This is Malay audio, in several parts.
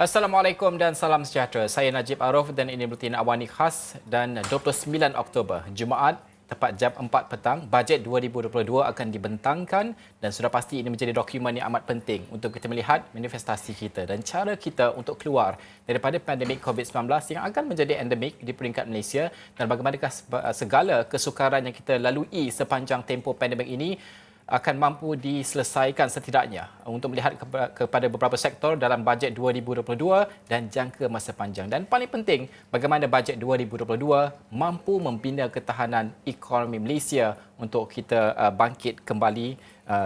Assalamualaikum dan salam sejahtera. Saya Najib Arif dan ini Buletin Awani Khas dan 29 Oktober, Jumaat, tepat jam 4 petang, bajet 2022 akan dibentangkan dan sudah pasti ini menjadi dokumen yang amat penting untuk kita melihat manifestasi kita dan cara kita untuk keluar daripada pandemik COVID-19 yang akan menjadi endemik di peringkat Malaysia dan bagaimanakah segala kesukaran yang kita lalui sepanjang tempoh pandemik ini akan mampu diselesaikan setidaknya untuk melihat kepada beberapa sektor dalam bajet 2022 dan jangka masa panjang. Dan paling penting, bagaimana bajet 2022 mampu membina ketahanan ekonomi Malaysia untuk kita bangkit kembali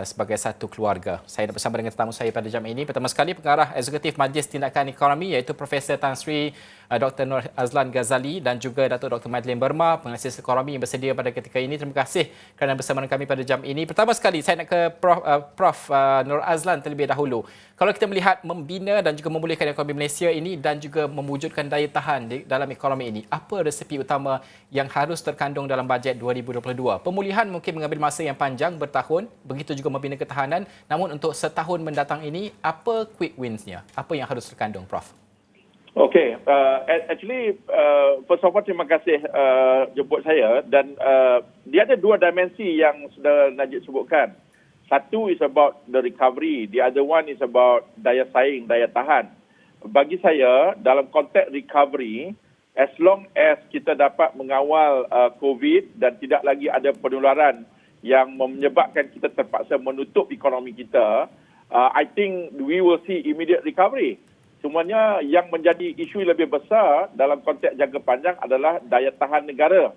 sebagai satu keluarga. Saya bersama dengan tetamu saya pada jam ini. Pertama sekali, Pengarah Eksekutif Majlis Tindakan Ekonomi iaitu Profesor Tan Sri Dr. Nur Azlan Ghazali dan juga Datuk Dr. Madeleine Burma, pengasis ekonomi yang bersedia pada ketika ini. Terima kasih kerana bersama dengan kami pada jam ini. Pertama sekali, saya nak ke Prof. Nur Azlan terlebih dahulu. Kalau kita melihat membina dan juga memulihkan ekonomi Malaysia ini dan juga mewujudkan daya tahan dalam ekonomi ini, apa resepi utama yang harus terkandung dalam bajet 2022? Pemulihan mungkin mengambil masa yang panjang, bertahun, begitu juga membina ketahanan. Namun untuk setahun mendatang ini, apa quick wins-nya? Apa yang harus terkandung, Prof? Okay, first of all terima kasih jemput saya dan dia ada dua dimensi yang sudah Najib sebutkan. Satu is about the recovery, the other one is about daya saing, daya tahan. Bagi saya, dalam konteks recovery, as long as kita dapat mengawal COVID dan tidak lagi ada penularan yang menyebabkan kita terpaksa menutup ekonomi kita, I think we will see immediate recovery. Semuanya yang menjadi isu lebih besar dalam konteks jangka panjang adalah daya tahan negara.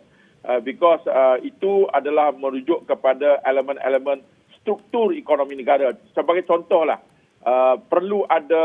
Because itu adalah merujuk kepada elemen-elemen struktur ekonomi negara. Sebagai contohlah, perlu ada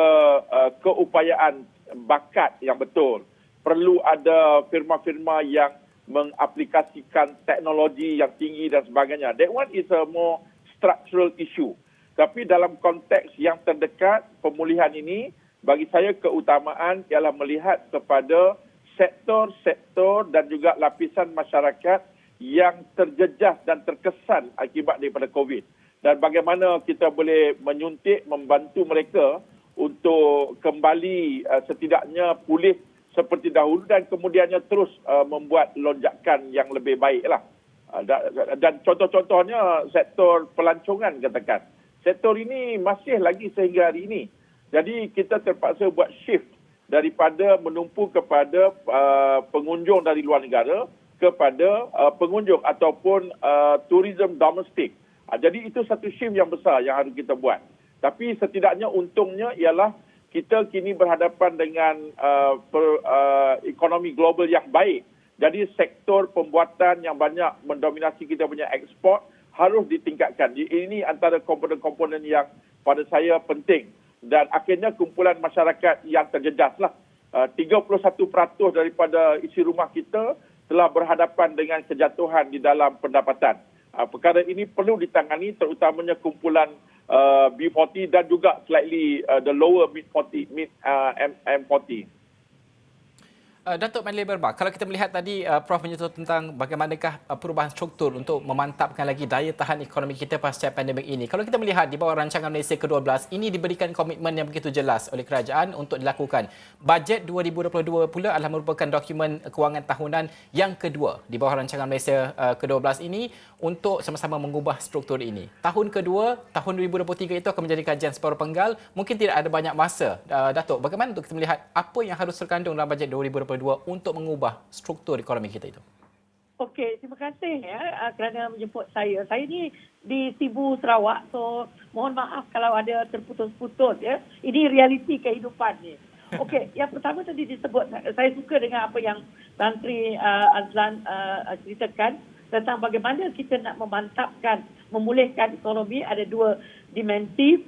keupayaan bakat yang betul. Perlu ada firma-firma yang mengaplikasikan teknologi yang tinggi dan sebagainya. That one is a more structural issue. Tapi dalam konteks yang terdekat, pemulihan ini, bagi saya keutamaan ialah melihat kepada sektor-sektor dan juga lapisan masyarakat yang terjejas dan terkesan akibat daripada COVID. Dan bagaimana kita boleh menyuntik, membantu mereka untuk kembali setidaknya pulih seperti dahulu dan kemudiannya terus membuat lonjakan yang lebih baiklah. Dan contoh-contohnya sektor pelancongan katakan. Sektor ini masih lagi sehingga hari ini. Jadi kita terpaksa buat shift daripada menumpu kepada pengunjung dari luar negara kepada pengunjung ataupun tourism domestik. Jadi itu satu shift yang besar yang harus kita buat. Tapi setidaknya untungnya ialah kita kini berhadapan dengan ekonomi global yang baik. Jadi sektor pembuatan yang banyak mendominasi kita punya ekspor harus ditingkatkan. Ini antara komponen-komponen yang pada saya penting. Dan akhirnya kumpulan masyarakat yang terjejaslah. 31% daripada isi rumah kita telah berhadapan dengan kejatuhan di dalam pendapatan. Perkara ini perlu ditangani terutamanya kumpulan B40 dan juga slightly the lower mid-40, M40. Datuk Madeleine Burma, kalau kita melihat tadi Prof menyentuh tentang bagaimanakah perubahan struktur untuk memantapkan lagi daya tahan ekonomi kita pasca pandemik ini. Kalau kita melihat di bawah rancangan Malaysia ke-12, ini diberikan komitmen yang begitu jelas oleh kerajaan untuk dilakukan. Bajet 2022 pula adalah merupakan dokumen kewangan tahunan yang kedua di bawah rancangan Malaysia ke-12 ini untuk sama-sama mengubah struktur ini. Tahun kedua, tahun 2023 itu akan menjadi kajian separuh penggal. Mungkin tidak ada banyak masa. Datuk, bagaimana untuk kita melihat apa yang harus terkandung dalam bajet 2022 untuk mengubah struktur ekonomi kita itu? Okey, terima kasih kerana menjemput saya. Saya ni di Sibu, Sarawak. So, mohon maaf kalau ada terputus-putus ya. Ini realiti kehidupan ni. Okey, yang pertama tadi disebut, saya suka dengan apa yang Tan Sri Azlan ceritakan tentang bagaimana kita nak memantapkan, memulihkan ekonomi. Ada dua dimensi.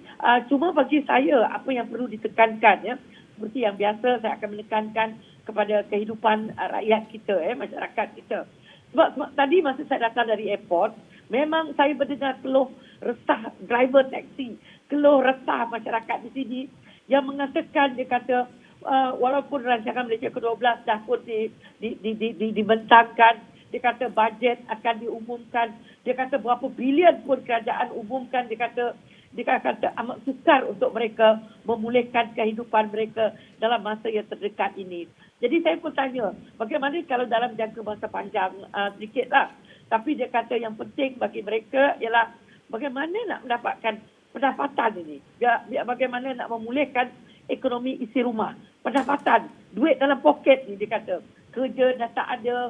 Cuma bagi saya, apa yang perlu ditekankan ya, seperti yang biasa saya akan menekankan kepada kehidupan rakyat kita, masyarakat kita. Sebab tadi masa saya datang dari airport, memang saya mendengar keluh resah driver taksi, keluh resah masyarakat di sini yang mengatakan, dia kata walaupun rancangan Malaysia ke-12 dah pun dibentangkan, dia kata bajet akan diumumkan, dia kata berapa bilion pun kerajaan umumkan, dia kata dia kata amat sukar untuk mereka memulihkan kehidupan mereka dalam masa yang terdekat ini. Jadi saya pun tanya, bagaimana kalau dalam jangka masa panjang sedikitlah. Tapi dia kata yang penting bagi mereka ialah bagaimana nak mendapatkan pendapatan ini. Bagaimana nak memulihkan ekonomi isi rumah. Pendapatan, duit dalam poket ni dia kata. Kerja dah tak ada,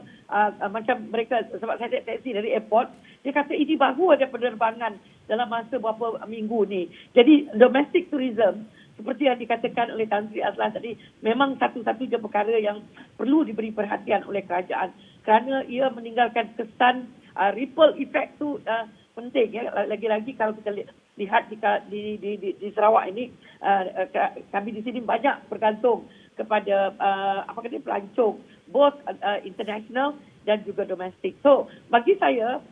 macam mereka, sebab saya naik taksi dari airport, dia kata ini baru ada penerbangan dalam masa beberapa minggu ni. Jadi domestic tourism, seperti yang dikatakan oleh Tan Sri Azlan tadi, memang satu-satunya perkara yang perlu diberi perhatian oleh kerajaan. Kerana ia meninggalkan kesan ripple effect tu penting. Ya. Lagi-lagi kalau kita lihat di Sarawak ini, kami di sini banyak bergantung kepada pelancong, both international dan juga domestik. So, bagi saya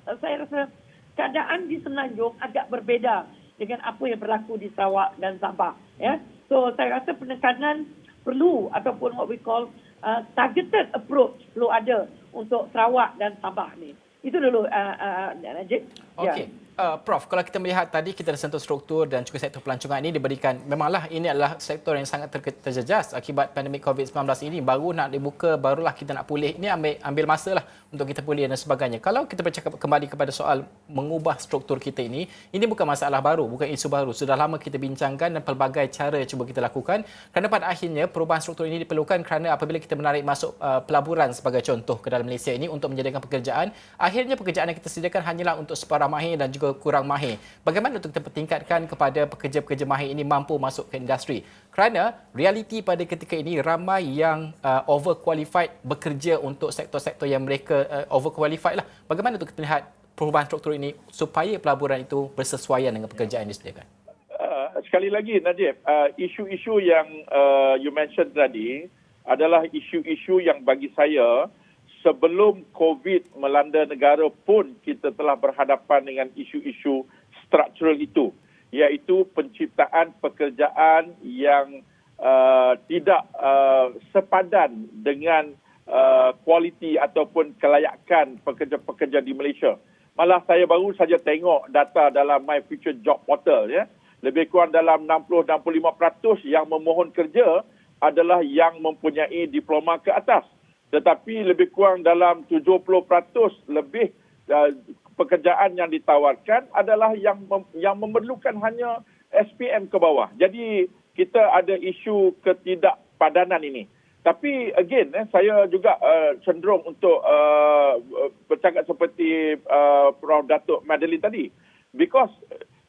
rasa keadaan di Semenanjung agak berbeza dengan apa yang berlaku di Sarawak dan Sabah. Ya. So, saya rasa penekanan perlu ataupun what we call targeted approach perlu ada untuk Sarawak dan Sabah ni. Itu dulu, Najib. Okey. Prof, kalau kita melihat tadi kita dah sentuh struktur dan juga sektor pelancongan ini diberikan, memanglah ini adalah sektor yang sangat terjejas akibat pandemik COVID-19 ini. Baru nak dibuka, barulah kita nak pulih. Ini ambil masa lah untuk kita pulih dan sebagainya. Kalau kita bercakap kembali kepada soal mengubah struktur kita ini bukan masalah baru, bukan isu baru. Sudah lama kita bincangkan dan pelbagai cara cuba kita lakukan. Kerana pada akhirnya perubahan struktur ini diperlukan kerana apabila kita menarik masuk pelaburan sebagai contoh ke dalam Malaysia ini untuk menyediakan pekerjaan, akhirnya pekerjaan yang kita sediakan hanyalah untuk separuh mahir dan juga kurang mahir. Bagaimana untuk kita tingkatkan kepada pekerja-pekerja mahir ini mampu masuk ke industri? Kerana realiti pada ketika ini ramai yang overqualified bekerja untuk sektor-sektor yang mereka overqualified lah. Bagaimana untuk kita lihat perubahan struktur ini supaya pelaburan itu bersesuaian dengan pekerjaan yang disediakan? Sekali lagi, Najib, isu-isu yang you mention tadi adalah isu-isu yang bagi saya sebelum COVID melanda negara pun kita telah berhadapan dengan isu-isu struktural itu, iaitu penciptaan pekerjaan yang tidak sepadan dengan kualiti ataupun kelayakan pekerja-pekerja di Malaysia. Malah saya baru saja tengok data dalam My Future Job Portal, ya. Lebih kurang dalam 60-65% yang memohon kerja adalah yang mempunyai diploma ke atas. Tetapi lebih kurang dalam 70% lebih pekerjaan yang ditawarkan adalah yang memerlukan hanya SPM ke bawah. Jadi kita ada isu ketidakpadanan ini. Tapi again, saya juga cenderung untuk bercakap seperti Prof. Datuk Madeline tadi. Because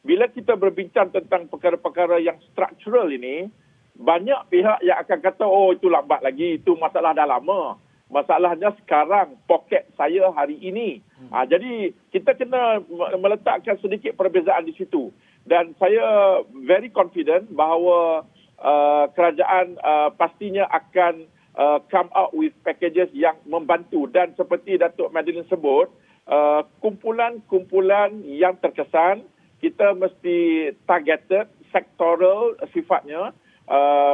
bila kita berbincang tentang perkara-perkara yang struktural ini, banyak pihak yang akan kata, oh itu lambat lagi, itu masalah dah lama. Masalahnya sekarang, poket saya hari ini. Jadi kita kena meletakkan sedikit perbezaan di situ. Dan saya very confident bahawa kerajaan pastinya akan come out with packages yang membantu. Dan seperti Datuk Madeline sebut, kumpulan-kumpulan yang terkesan, kita mesti targeted, sektoral sifatnya.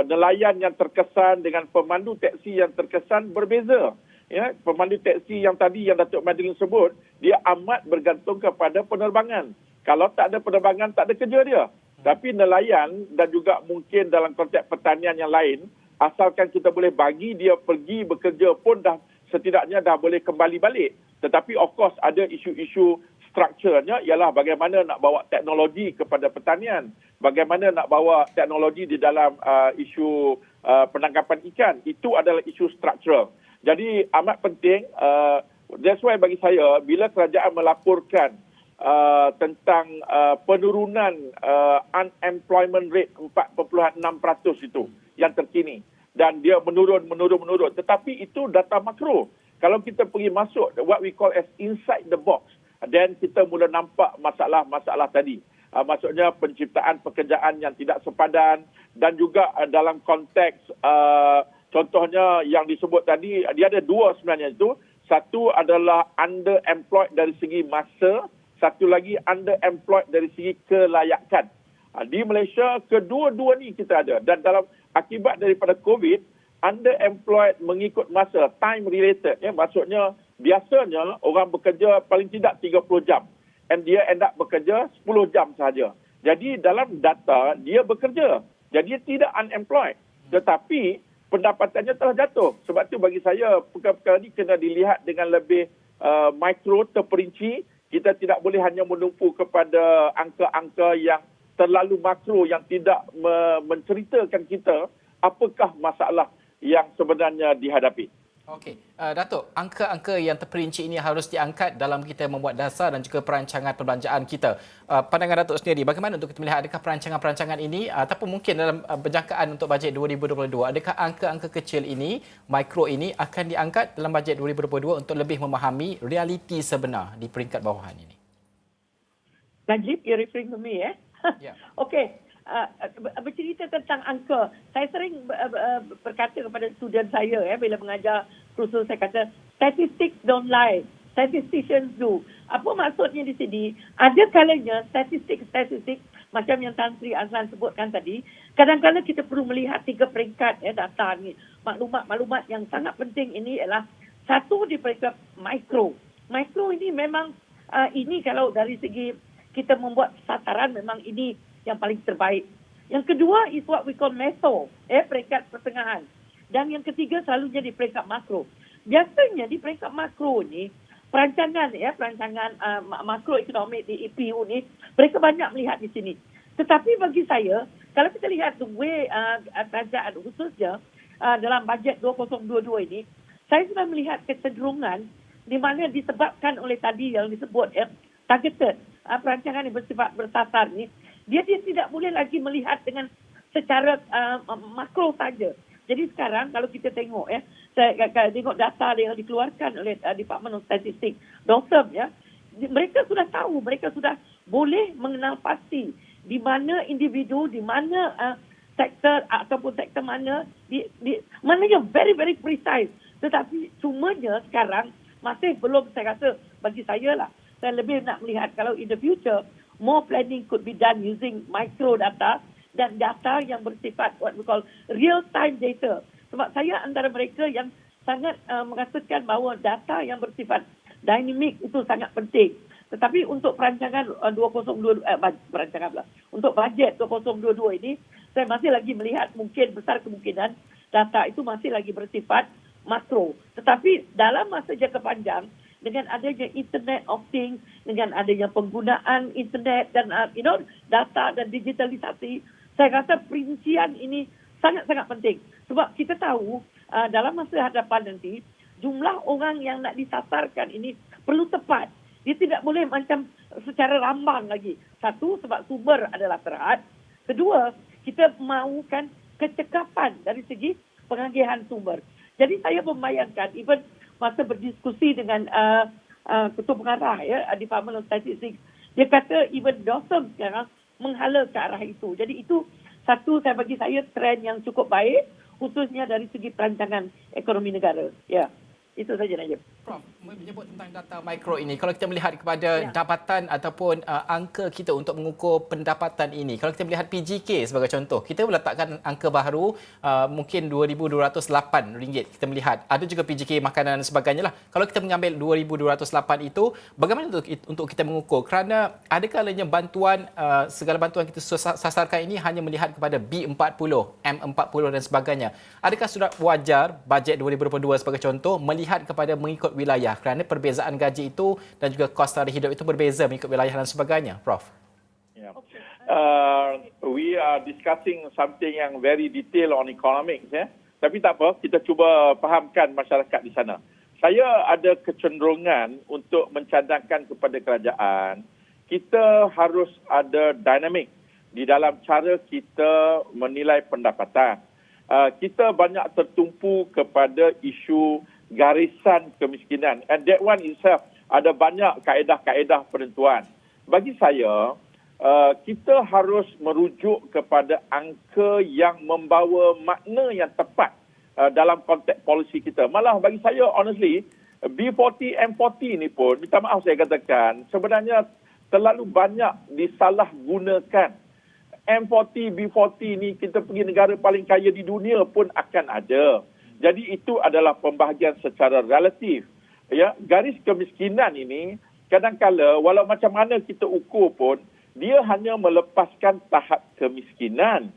Nelayan yang terkesan dengan pemandu teksi yang terkesan berbeza. Ya, pemandu teksi yang tadi yang Datuk Madeline sebut, dia amat bergantung kepada penerbangan. Kalau tak ada penerbangan, tak ada kerja dia. Tapi nelayan dan juga mungkin dalam konteks pertanian yang lain, asalkan kita boleh bagi dia pergi bekerja pun dah setidaknya dah boleh kembali balik. Tetapi of course ada isu-isu strukturnya ialah bagaimana nak bawa teknologi kepada pertanian, bagaimana nak bawa teknologi di dalam isu penangkapan ikan. Itu adalah isu struktural. Jadi amat penting, that's why bagi saya, bila kerajaan melaporkan tentang penurunan unemployment rate 4.6% itu yang terkini, dan dia menurun. Tetapi itu data makro. Kalau kita pergi masuk what we call as inside the box, then kita mula nampak masalah-masalah tadi. Maksudnya penciptaan pekerjaan yang tidak sepadan, dan juga dalam konteks contohnya yang disebut tadi, dia ada dua sebenarnya itu. Satu adalah underemployed dari segi masa, satu lagi underemployed dari segi kelayakan. Di Malaysia, kedua-dua ni kita ada. Dan dalam akibat daripada COVID, underemployed mengikut masa, time related. Maksudnya, biasanya orang bekerja paling tidak 30 jam. and dia end up bekerja 10 jam sahaja. Jadi dalam data dia bekerja. Jadi dia tidak unemployed. Tetapi pendapatannya telah jatuh. Sebab tu bagi saya perkara-perkara ini kena dilihat dengan lebih mikro, terperinci. Kita tidak boleh hanya menumpu kepada angka-angka yang terlalu makro yang tidak menceritakan kita apakah masalah yang sebenarnya dihadapi. Okey, Datuk, angka-angka yang terperinci ini harus diangkat dalam kita membuat dasar dan juga perancangan perbelanjaan kita. Pandangan Datuk sendiri, bagaimana untuk kita melihat adakah perancangan-perancangan ini ataupun mungkin dalam berjangkaan untuk bajet 2022, adakah angka-angka kecil ini, mikro ini akan diangkat dalam bajet 2022 untuk lebih memahami realiti sebenar di peringkat bawahan ini? Najib, you're referring to me, Ya. Okey. Bercerita tentang angka. Saya sering berkata kepada student saya bila mengajar kursus, saya kata statistics don't lie, statisticians do. Apa maksudnya di sini? Ada kalanya statistik macam yang Tan Sri Azlan sebutkan tadi, kadang-kadang kita perlu melihat 3 peringkat data ni. Maklumat yang sangat penting ini ialah satu di peringkat mikro. Mikro ini memang ini kalau dari segi kita membuat sasaran memang ini yang paling terbaik. Yang kedua is what we call meso, peringkat pertengahan. Dan yang ketiga selalunya di peringkat makro. Biasanya di peringkat makro ni, perancangan makroekonomik di EPU ni, mereka banyak melihat di sini. Tetapi bagi saya, kalau kita lihat the way kerajaan khususnya dalam bajet 2022 ini, saya sudah melihat kecenderungan di mana disebabkan oleh tadi yang disebut targeted, perancangan yang bersifat bersasar ni, dia tidak boleh lagi melihat dengan secara makro saja. Jadi sekarang kalau kita tengok saya tengok data yang dikeluarkan oleh Department of Statistics, DOSM mereka sudah tahu, mereka sudah boleh mengenal pasti di mana individu, di mana sektor ataupun sektor mana mana yang very very precise. Tetapi cumanya sekarang masih belum, saya rasa bagi saya lah, saya lebih nak melihat kalau in the future more planning could be done using micro data dan data yang bersifat what we call real time data. Sebab saya antara mereka yang sangat merasakan bahawa data yang bersifat dynamic itu sangat penting. Tetapi untuk perancangan 2022 untuk bajet 2022 ini, saya masih lagi melihat mungkin besar kemungkinan data itu masih lagi bersifat makro. Tetapi dalam masa jangka panjang, dengan adanya Internet of Things, dengan adanya penggunaan internet dan data dan digitalisasi, saya rasa perincian ini sangat-sangat penting. Sebab kita tahu dalam masa hadapan nanti, jumlah orang yang nak disasarkan ini perlu tepat. Dia tidak boleh macam secara rambang lagi. Satu, sebab sumber adalah terhad. Kedua, kita mahukan kecekapan dari segi pengagihan sumber. Jadi saya membayangkan, even masa berdiskusi dengan Ketua Pengarah Department of Statistics, dia kata even DOSM sekarang menghala ke arah itu. Jadi itu satu bagi saya trend yang cukup baik, khususnya dari segi perancangan ekonomi negara. Ya, itu saja Najib. Prof, menyebut tentang data mikro ini, kalau kita melihat kepada dapatan ataupun angka kita untuk mengukur pendapatan ini, kalau kita melihat PGK sebagai contoh, kita meletakkan angka baru mungkin RM2,208 kita melihat. Ada juga PGK makanan dan sebagainya lah. Kalau kita mengambil RM2,208 itu, bagaimana untuk kita mengukur? Kerana ada kalanya bantuan, segala bantuan kita sasarkan ini hanya melihat kepada B40, M40 dan sebagainya. Adakah sudah wajar bajet 2022 sebagai contoh melihat kepada mengikut wilayah kerana perbezaan gaji itu dan juga kos tarikh hidup itu berbeza mengikut wilayah dan sebagainya, Prof? Yeah. We are discussing something yang very detail on economics. Tapi tak apa, kita cuba fahamkan masyarakat di sana. Saya ada kecenderungan untuk mencadangkan kepada kerajaan, kita harus ada dinamik di dalam cara kita menilai pendapatan. Kita banyak tertumpu kepada isu garisan kemiskinan, and that one itself ada banyak kaedah-kaedah penentuan. Bagi saya, kita harus merujuk kepada angka yang membawa makna yang tepat dalam konteks polisi kita. Malah bagi saya, honestly, B40, M40 ni pun, minta maaf saya katakan, sebenarnya terlalu banyak disalahgunakan. M40, B40 ni kita pergi negara paling kaya di dunia pun akan ada. Jadi itu adalah pembahagian secara relatif. Ya, garis kemiskinan ini kadang-kala walau macam mana kita ukur pun, dia hanya melepaskan tahap kemiskinan.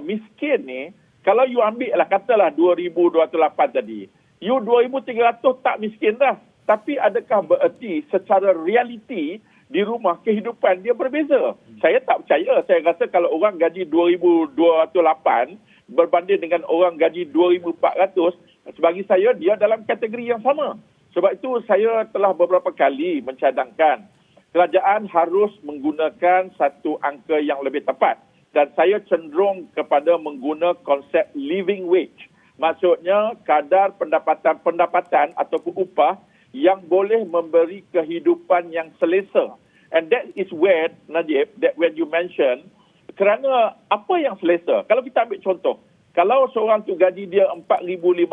Miskin ni, kalau you ambil lah, katalah 2,208 tadi, you 2,300 tak miskin dah. Tapi adakah bererti secara realiti di rumah kehidupan dia berbeza? Saya tak percaya. Saya rasa kalau orang gaji 2,208 berbanding dengan orang gaji 2,400, bagi saya dia dalam kategori yang sama. Sebab itu saya telah beberapa kali mencadangkan kerajaan harus menggunakan satu angka yang lebih tepat. Dan saya cenderung kepada mengguna konsep living wage. Maksudnya kadar pendapatan ataupun upah yang boleh memberi kehidupan yang selesa. And that is where, Najib, that when you mention, kerana apa yang selesa? Kalau kita ambil contoh, kalau seorang tu gaji dia 4,500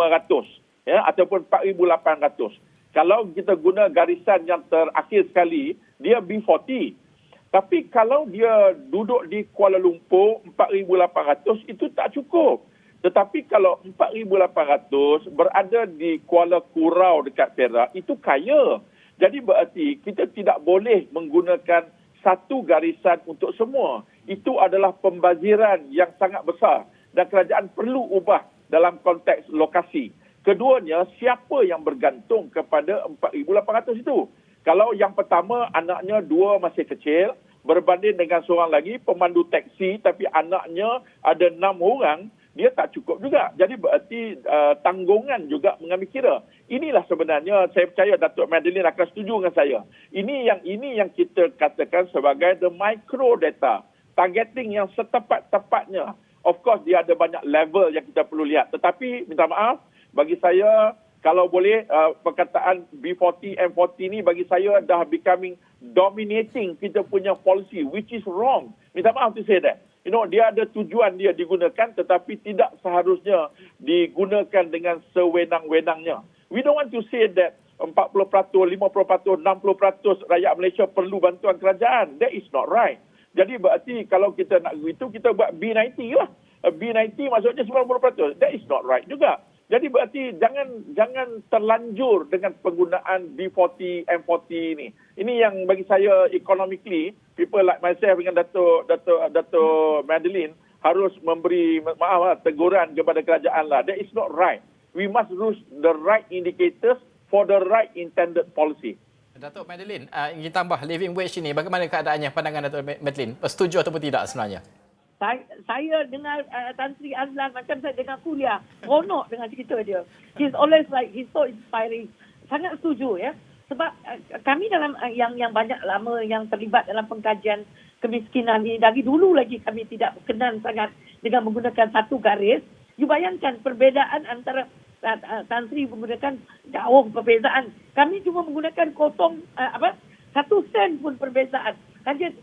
ataupun 4,800, kalau kita guna garisan yang terakhir sekali, dia B40. Tapi kalau dia duduk di Kuala Lumpur 4,800 itu tak cukup. Tetapi kalau 4,800 berada di Kuala Kurau dekat Perak, itu kaya. Jadi berarti kita tidak boleh menggunakan satu garisan untuk semua. Itu adalah pembaziran yang sangat besar dan kerajaan perlu ubah dalam konteks lokasi. Keduanya, siapa yang bergantung kepada 4,800 itu? Kalau yang pertama anaknya 2 masih kecil, berbanding dengan seorang lagi pemandu teksi tapi anaknya ada 6 orang, dia tak cukup juga. Jadi berarti tanggungan juga mengambil kira. Inilah sebenarnya saya percaya Datuk Madeline akan setuju dengan saya. Ini yang kita katakan sebagai the micro data. Targeting yang setepat-tepatnya. Of course dia ada banyak level yang kita perlu lihat. Tetapi minta maaf, bagi saya kalau boleh perkataan B40, M40 ni bagi saya dah becoming dominating kita punya policy, which is wrong. Minta maaf to say that. Dia ada tujuan dia digunakan tetapi tidak seharusnya digunakan dengan sewenang-wenangnya. We don't want to say that 40%, 50%, 60% rakyat Malaysia perlu bantuan kerajaan. That is not right. Jadi berarti kalau kita nak begitu, kita buat B90 lah. B90 maksudnya 90%. That is not right juga. Jadi berarti jangan terlanjur dengan penggunaan B40, M40 ini. Ini yang bagi saya economically, people like myself dengan Dato' Madeline harus memberi teguran kepada kerajaan lah. That is not right. We must use the right indicators for the right intended policy. Dato' Madeline, ingin tambah living wage ini, bagaimana keadaannya pandangan Dato' Madeline? Setuju ataupun tidak sebenarnya? Saya dengar Tan Sri Azlan macam saya dengar kuliah. Ronok dengan cerita dia. He's always like, he's so inspiring. Sangat setuju ya. Sebab kami dalam yang banyak lama yang terlibat dalam pengkajian kemiskinan ini, dari dulu lagi kami tidak berkenan sangat dengan menggunakan satu garis. You bayangkan perbezaan antara Tan Sri menggunakan jauh perbezaan. Kami cuma menggunakan 1 sen pun perbezaan.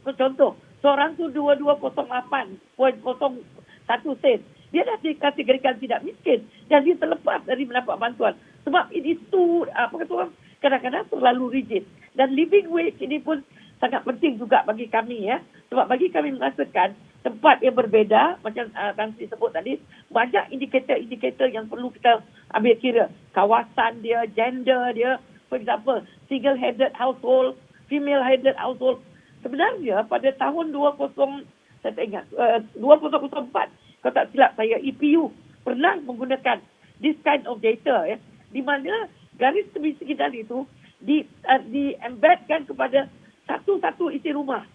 Contoh, seorang tu 2208.01 sen. Dia dah dikategorikan tidak miskin dan dia terlepas dari mendapat bantuan. Sebab ini tu kadang-kadang terlalu rigid. Dan living wage ini pun sangat penting juga bagi kami ya. Sebab bagi kami merasakan tempat yang berbeza, macam Tan Sri sebut tadi, banyak indikator-indikator yang perlu kita ambil kira. Kawasan dia, gender dia, for example, single-headed household, female-headed household. Sebenarnya pada tahun 2004, kalau tak silap saya, EPU pernah menggunakan this kind of data ya, di mana garis kemiskinan itu di-embedkan kepada satu-satu isi rumah.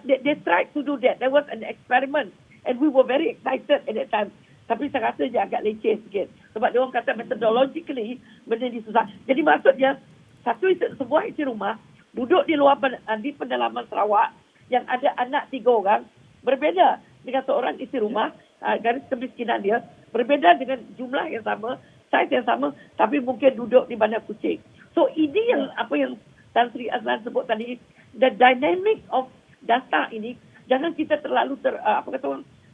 They tried to do that. There was an experiment and we were very excited at that time. Tapi saya rasa dia agak leceh sikit. Sebab dia orang kata methodologically benda ni susah. Jadi maksudnya sebuah isi rumah duduk di luar di pedalaman Sarawak yang ada anak 3 orang, berbeza dengan seorang isi rumah, garis kemiskinan dia berbeza dengan jumlah yang sama, saiz yang sama, tapi mungkin duduk di bandar kucing. So ini yang apa yang Tan Sri Azlan sebut tadi, the dynamic of data ini, jangan kita terlalu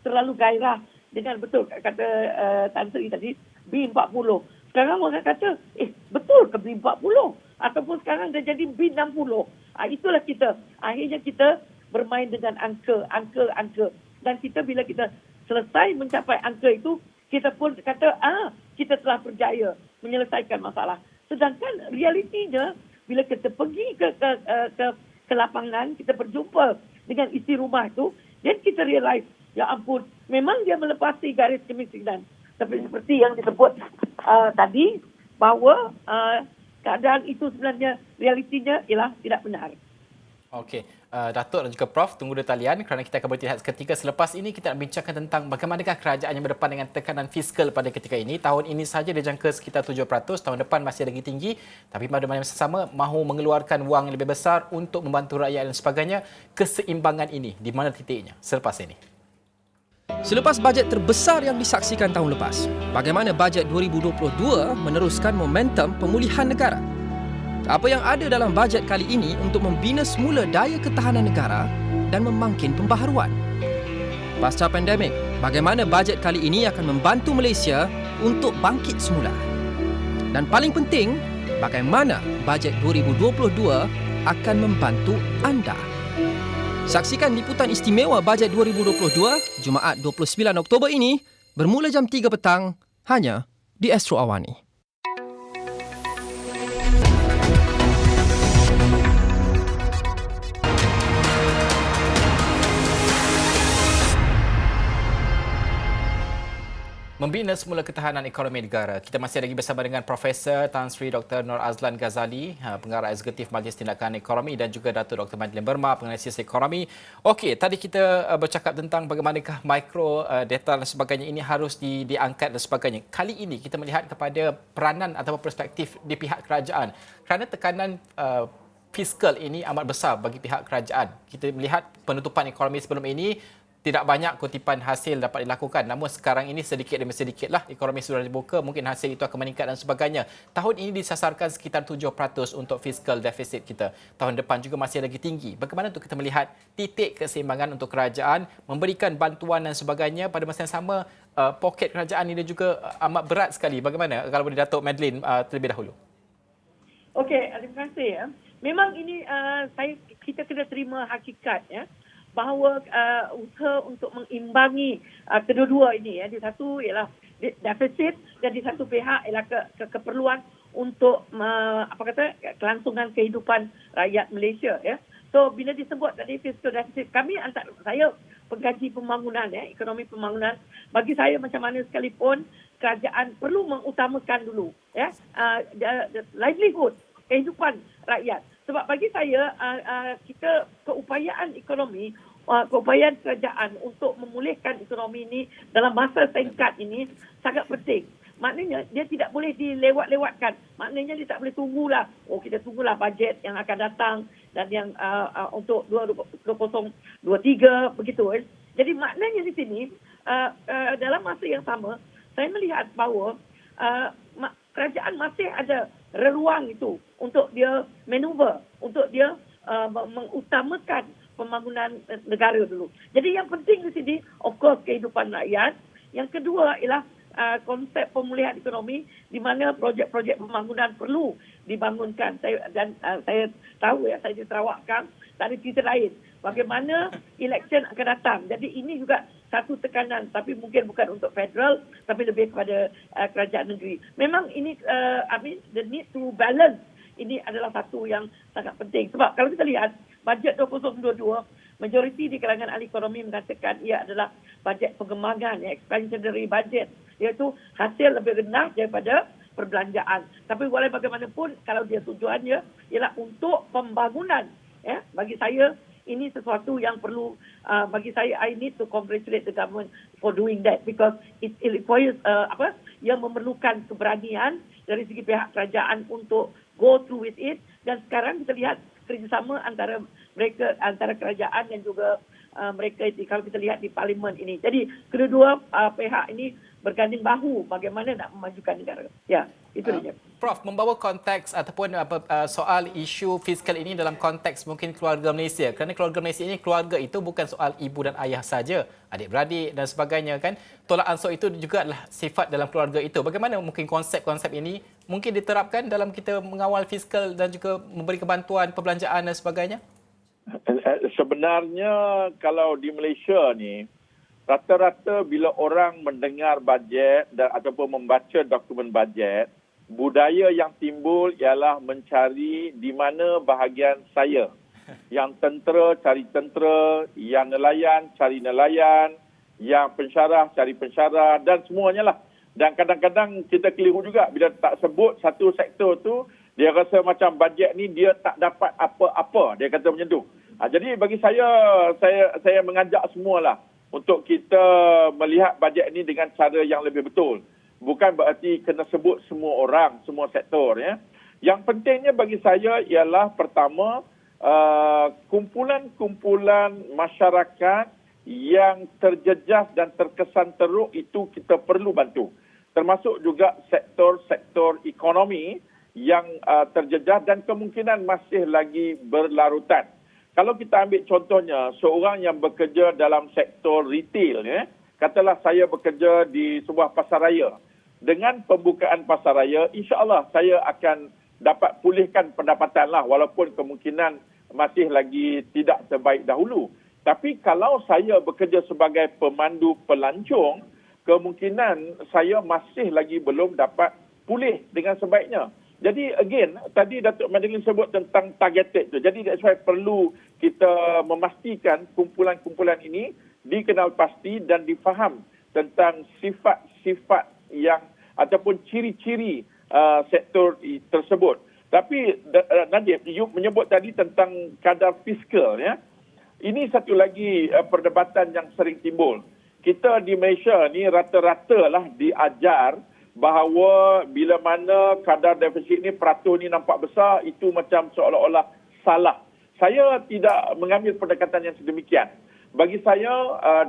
terlalu gairah dengan betul kata Tan Sri tadi B40. Sekarang orang kata, betul ke B40? Ataupun sekarang dah jadi B60. Itulah kita. Akhirnya kita bermain dengan angka. Dan kita bila kita selesai mencapai angka itu, kita pun kata, kita telah berjaya menyelesaikan masalah. Sedangkan realitinya, bila kita pergi ke lapangan, kita berjumpa dengan isi rumah tu, dan kita realise, ya ampun, memang dia melepasi garis kemiskinan. Tapi seperti yang disebut tadi, bahawa keadaan itu sebenarnya realitinya ialah tidak benar. Okey, Datuk dan juga Prof, tunggu di talian kerana kita akan berhenti seketika. Selepas ini kita nak bincangkan tentang bagaimanakah kerajaan yang berdepan dengan tekanan fiskal pada ketika ini. Tahun ini saja dijangka sekitar 7%, tahun depan masih lagi tinggi. Tapi pada masa sama mahu mengeluarkan wang yang lebih besar untuk membantu rakyat dan sebagainya. Keseimbangan ini di mana titiknya? Selepas ini. Selepas bajet terbesar yang disaksikan tahun lepas, bagaimana bajet 2022 meneruskan momentum pemulihan negara? Apa yang ada dalam bajet kali ini untuk membina semula daya ketahanan negara dan memangkin pembaharuan? Pasca pandemik, bagaimana bajet kali ini akan membantu Malaysia untuk bangkit semula? Dan paling penting, bagaimana bajet 2022 akan membantu anda? Saksikan liputan istimewa bajet 2022 Jumaat 29 Oktober ini bermula jam 3 petang hanya di Astro Awani. Membina semula ketahanan ekonomi negara. Kita masih lagi bersama dengan Profesor Tan Sri Dr. Nur Azlan Ghazali, Pengarah Eksekutif Majlis Tindakan Ekonomi, dan juga Datuk Dr. Madeleine Berma, Penganalisis Ekonomi. Okey, tadi kita bercakap tentang bagaimanakah mikro data dan sebagainya ini harus diangkat dan sebagainya. Kali ini kita melihat kepada peranan atau perspektif di pihak kerajaan. Kerana tekanan fiskal ini amat besar bagi pihak kerajaan. Kita melihat penutupan ekonomi sebelum ini, tidak banyak kutipan hasil dapat dilakukan. Namun sekarang ini sedikit demi sedikitlah ekonomi sudah dibuka, mungkin hasil itu akan meningkat dan sebagainya. Tahun ini disasarkan sekitar 7% untuk fiskal defisit kita. Tahun depan juga masih lagi tinggi. Bagaimana untuk kita melihat titik keseimbangan untuk kerajaan, memberikan bantuan dan sebagainya, pada masa yang sama poket kerajaan ini juga amat berat sekali. Bagaimana kalau boleh Datuk Madeleine terlebih dahulu? Okey, terima kasih. Ya. Memang ini kita kena terima hakikat, ya, bahawa usaha untuk mengimbangi kedua-dua ini, ya, di satu ialah defisit dan di satu pihak ialah keperluan untuk kelangsungan kehidupan rakyat Malaysia, ya. So bila disebut tadi fiscal deficit, saya pengkaji pembangunan, ya, ekonomi pembangunan, bagi saya macam mana sekalipun kerajaan perlu mengutamakan dulu, ya, livelihood, kehidupan rakyat. Sebab bagi saya, kita keupayaan ekonomi, keupayaan kerajaan untuk memulihkan ekonomi ini dalam masa singkat ini sangat penting. Maknanya dia tidak boleh dilewat-lewatkan. Maknanya dia tak boleh tunggulah. Kita tunggulah bajet yang akan datang dan yang untuk 2023 begitu. Jadi maknanya di sini dalam masa yang sama saya melihat bahawa kerajaan masih ada ruang itu untuk dia manuver, untuk dia mengutamakan pembangunan negara dulu. Jadi yang penting di sini, of course, kehidupan rakyat. Yang kedua ialah konsep pemulihan ekonomi di mana projek-projek pembangunan perlu dibangunkan. Saya tahu, ya, saya di Sarawak kan, tak ada cerita lain. Bagaimana election akan datang. Jadi ini juga satu tekanan, tapi mungkin bukan untuk federal, tapi lebih kepada kerajaan negeri. Memang ini, the need to balance, ini adalah satu yang sangat penting. Sebab kalau kita lihat, bajet 2022, majoriti di kalangan ahli ekonomi mengatakan ia adalah bajet pengembangan, ya, expansionary budget, iaitu hasil lebih rendah daripada perbelanjaan. Tapi walau bagaimanapun, kalau dia tujuannya ialah untuk pembangunan, ya, bagi saya ini sesuatu yang perlu, bagi saya, I need to congratulate the government for doing that, because it requires yang memerlukan keberanian dari segi pihak kerajaan untuk go through with it. Dan sekarang kita lihat kerjasama antara mereka, antara kerajaan dan juga mereka, kalau kita lihat di parlimen ini. Jadi kedua-dua pihak ini berganding bahu bagaimana nak memajukan negara. Ya, itu saja. Prof, membawa konteks ataupun soal isu fiskal ini dalam konteks mungkin keluarga Malaysia. Kerana keluarga Malaysia ini, keluarga itu bukan soal ibu dan ayah saja, adik-beradik dan sebagainya, kan. Tolak ansur itu juga adalah sifat dalam keluarga itu. Bagaimana mungkin konsep-konsep ini mungkin diterapkan dalam kita mengawal fiskal dan juga memberi bantuan perbelanjaan dan sebagainya? Sebenarnya kalau di Malaysia ni, rata-rata bila orang mendengar bajet ataupun membaca dokumen bajet, budaya yang timbul ialah mencari di mana bahagian saya. Yang tentera cari tentera, yang nelayan cari nelayan, yang pensyarah cari pensyarah dan semuanya lah. Dan kadang-kadang kita keliru juga bila tak sebut satu sektor tu, dia rasa macam bajet ni dia tak dapat apa-apa. Dia kata macam tu. Jadi bagi saya mengajak semualah untuk kita melihat bajet ni dengan cara yang lebih betul. Bukan berarti kena sebut semua orang, semua sektor. Ya. Yang pentingnya bagi saya ialah pertama, kumpulan-kumpulan masyarakat yang terjejas dan terkesan teruk itu kita perlu bantu. Termasuk juga sektor-sektor ekonomi yang terjejas dan kemungkinan masih lagi berlarutan. Kalau kita ambil contohnya, seorang yang bekerja dalam sektor retail, katalah saya bekerja di sebuah pasaraya. Dengan pembukaan pasaraya, insya-Allah saya akan dapat pulihkan pendapatan lah, walaupun kemungkinan masih lagi tidak sebaik dahulu. Tapi kalau saya bekerja sebagai pemandu pelancong, kemungkinan saya masih lagi belum dapat pulih dengan sebaiknya. Jadi again, tadi Datuk Madeline sebut tentang targeted tu. Jadi that's why perlu kita memastikan kumpulan-kumpulan ini dikenal pasti dan difaham tentang sifat-sifat yang ataupun ciri-ciri sektor tersebut. Tapi Najib, you menyebut tadi tentang kadar fiskal. Ya. Ini satu lagi perdebatan yang sering timbul. Kita di Malaysia ni rata-rata lah diajar bahawa bila mana kadar defisit ni peratus ni nampak besar, itu macam seolah-olah salah. Saya tidak mengambil pendekatan yang sedemikian. Bagi saya,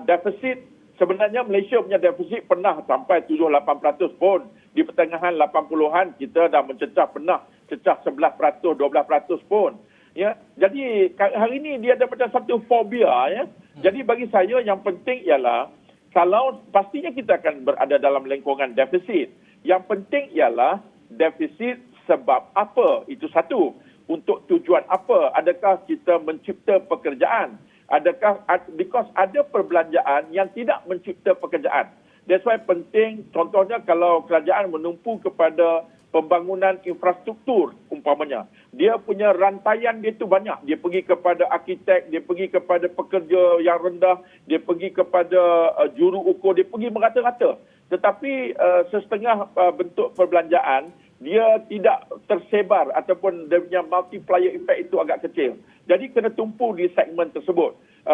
defisit, sebenarnya Malaysia punya defisit pernah sampai 7-8% pun. Di pertengahan 80-an kita dah pernah cecah 11%, 12% pun. Ya, jadi hari ini dia ada macam satu fobia. Ya. Jadi bagi saya yang penting ialah, kalau pastinya kita akan berada dalam lingkungan defisit. Yang penting ialah defisit sebab apa? Itu satu. Untuk tujuan apa? Adakah kita mencipta pekerjaan? Adakah because ada perbelanjaan yang tidak mencipta pekerjaan. That's why penting, contohnya kalau kerajaan menumpu kepada pembangunan infrastruktur umpamanya. Dia punya rantaian dia tu banyak. Dia pergi kepada arkitek, dia pergi kepada pekerja yang rendah, dia pergi kepada juru ukur, dia pergi merata-rata. Tetapi setengah bentuk perbelanjaan, dia tidak tersebar ataupun dia punya multiplier effect itu agak kecil. Jadi kena tumpu di segmen tersebut.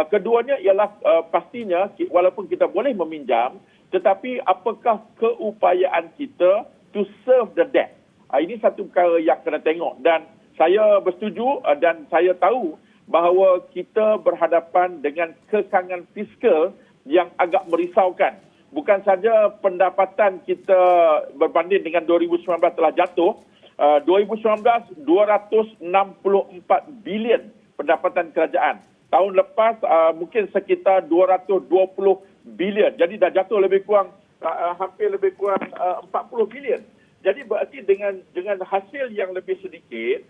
Keduanya ialah pastinya walaupun kita boleh meminjam, tetapi apakah keupayaan kita to serve the debt. Ini satu perkara yang kena tengok dan saya bersetuju dan saya tahu bahawa kita berhadapan dengan kekangan fiskal yang agak merisaukan. Bukan saja pendapatan kita berbanding dengan 2019 telah jatuh. 2019, 264 bilion pendapatan kerajaan. Tahun lepas mungkin sekitar 220 bilion. Jadi dah jatuh lebih kurang hampir lebih kurang 40 bilion. Jadi berarti dengan hasil yang lebih sedikit,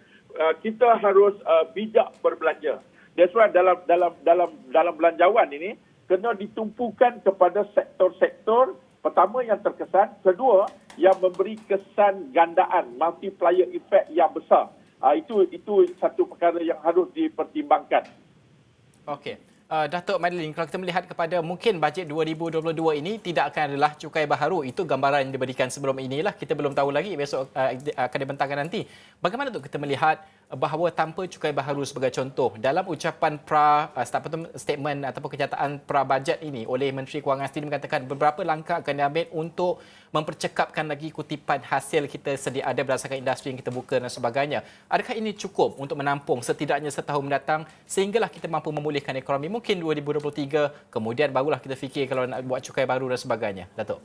kita harus bijak berbelanja. That's why dalam belanjawan ini kena ditumpukan kepada sektor-sektor pertama yang terkesan, kedua yang memberi kesan gandaan, multiplier effect yang besar. Itu satu perkara yang harus dipertimbangkan. Okey. Datuk Madeline, kalau kita melihat kepada mungkin bajet 2022 ini tidak akan adalah cukai baharu. Itu gambaran yang diberikan sebelum inilah. Kita belum tahu lagi besok akan dibentangkan nanti. Bagaimana untuk kita melihat bahawa tanpa cukai baharu sebagai contoh, dalam ucapan statement ataupun kenyataan pra-bajet ini oleh Menteri Kewangan sendiri mengatakan beberapa langkah akan diambil untuk mempercekapkan lagi kutipan hasil kita sedia ada berdasarkan industri yang kita buka dan sebagainya. Adakah ini cukup untuk menampung setidaknya setahun mendatang sehinggalah kita mampu memulihkan ekonomi? Mungkin 2023 kemudian barulah kita fikir kalau nak buat cukai baru dan sebagainya. Datuk.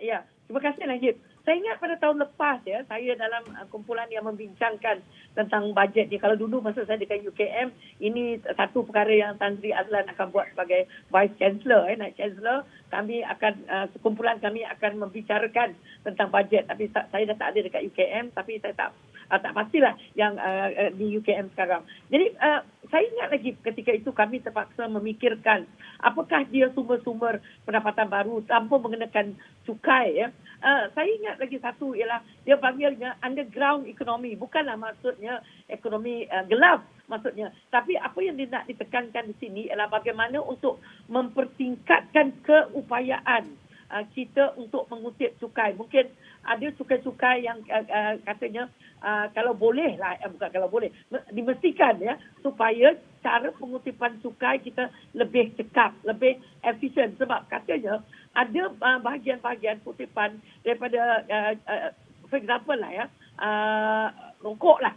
Ya, terima kasih Najib. Saya ingat pada tahun lepas saya dalam kumpulan yang membincangkan tentang bajet ni. Kalau dulu masa saya dekat UKM, ini satu perkara yang Tan Sri Azlan akan buat sebagai Vice Chancellor, Naib Chancellor. Kami akan, kumpulan kami akan membicarakan tentang bajet. Tapi saya dah tak ada dekat UKM, tapi saya tak tak pastilah yang di UKM sekarang. Jadi saya ingat lagi ketika itu kami terpaksa memikirkan apakah dia sumber-sumber pendapatan baru tanpa mengenakan cukai. Ya. Saya ingat lagi satu ialah dia panggilnya underground economy. Bukanlah maksudnya ekonomi gelap maksudnya. Tapi apa yang dia nak ditekankan di sini ialah bagaimana untuk mempertingkatkan keupayaan kita untuk mengutip cukai. Mungkin ada cukai-cukai yang katanya kalau boleh lah, bukan kalau boleh, dimestikan ya supaya cara pengutipan cukai kita lebih cekap, lebih efisien. Sebab katanya ada bahagian-bahagian kutipan daripada for example lah ya, rokok lah,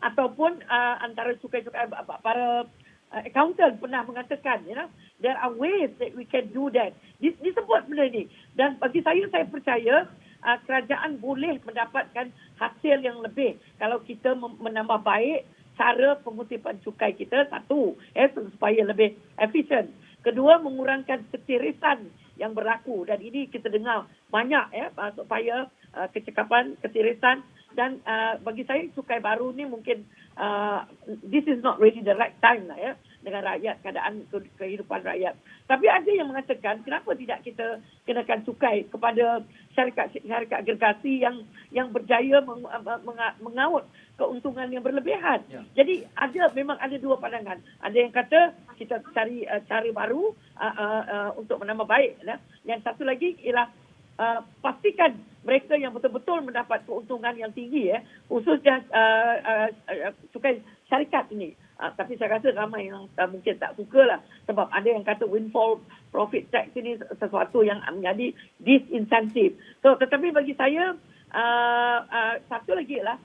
ataupun antara cukai-cukai para accountant pernah mengatakan, there are ways that we can do that. Disebut benda ni. Dan bagi saya percaya kerajaan boleh mendapatkan hasil yang lebih kalau kita menambah baik cara pengutipan cukai kita, satu, supaya lebih efisien. Kedua, mengurangkan ketirisan yang berlaku. Dan ini kita dengar banyak supaya kecekapan, ketirisan. Dan bagi saya cukai baru ni mungkin this is not really the right time lah ya dengan rakyat, keadaan kehidupan rakyat. Tapi ada yang mengatakan kenapa tidak kita kenakan cukai kepada syarikat agregasi yang berjaya mengaut keuntungan yang berlebihan. Ya. Jadi memang ada dua pandangan. Ada yang kata kita cari cara baru untuk menambah baik. Yang satu lagi ialah pastikan mereka yang betul-betul mendapat keuntungan yang tinggi, khususnya cukai syarikat ini. Tapi saya rasa ramai yang mungkin tak suka lah. Sebab ada yang kata windfall profit tax ini sesuatu yang menjadi disinsentif. So, tetapi bagi saya, satu lagi lah,